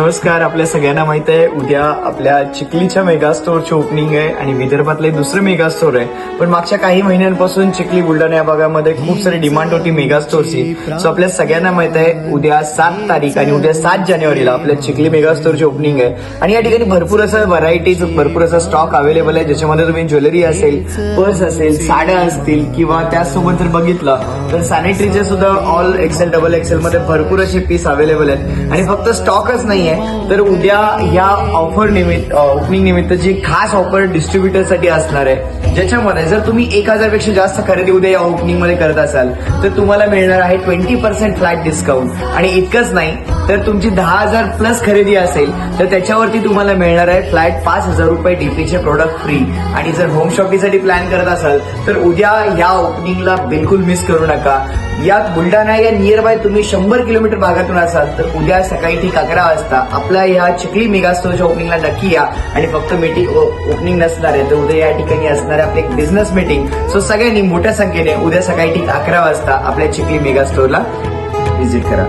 नमस्कार. आपल्या सगळ्यांना माहित आहे उद्या आपल्या चिखलीच्या मेगा स्टोअरची ओपनिंग आहे आणि विदर्भातले दुसरे मेगा स्टोअर आहे. पण मागच्या काही महिन्यांपासून चिखली बुलढाणा या भागामध्ये खूप सारी डिमांड होती मेगा स्टोअरची. सो आपल्या सगळ्यांना माहित आहे उद्या 7 तारीख आणि उद्या 7 जानेवारीला आपल्या चिखली मेगा स्टोअरची ओपनिंग आहे आणि या ठिकाणी भरपूर असं व्हरायटीज, भरपूर असा स्टॉक अवेलेबल आहे, ज्याच्यामध्ये तुम्ही ज्वेलरी असेल, पर्स असेल, साड्या असतील किंवा त्याचसोबत जर बघितलं तर सॅनिटरीचे सुद्धा ऑल एक्सेल, डबल एक्सेल मध्ये भरपूर असे पीस अवेलेबल आहेत. आणि फक्त स्टॉकच नाहीये तर उद्या या ऑफर निमित्त, ओपनिंग निमित्तची खास ऑफर डिस्ट्रीब्युटरसाठी असणार आहे, ज्याच्यामध्ये जर तुम्ही 1000 पेक्षा जास्त खरेदी उद्या या ओपनिंग मध्ये करत असाल तर तुम्हाला मिळणार आहे 20% फ्लॅट डिस्काउंट. आणि इतकंच नाही तर तुमची 10,000 प्लस खरेदी असेल तर त्याच्यावरती तुम्हाला मिळणार आहे फ्लॅट 5,000 रुपये डीपीचे प्रोडक्ट फ्री. आणि जर होम शॉपिंगसाठी प्लॅन करत असाल तर उद्या या ओपनिंगला बिलकुल मिस करू नका. या बुलढाणा या नियर बाय तुम्ही 100 किलोमीटर भागातून असाल तर उद्या सकाळी ठीक 11 वाजता आपल्या या चिखली मेगा स्टोअरच्या ओपनिंगला नक्की या. आणि फक्त मीटिंग ओपनिंग नसणार आहे तर उद्या या ठिकाणी असणार आहे आपली एक बिझनेस मीटिंग. सो सगळ्यांनी मोठ्या संख्येने उद्या सकाळी ठीक 11 वाजता आपल्या चिखली मेगा स्टोअरला व्हिजिट करा.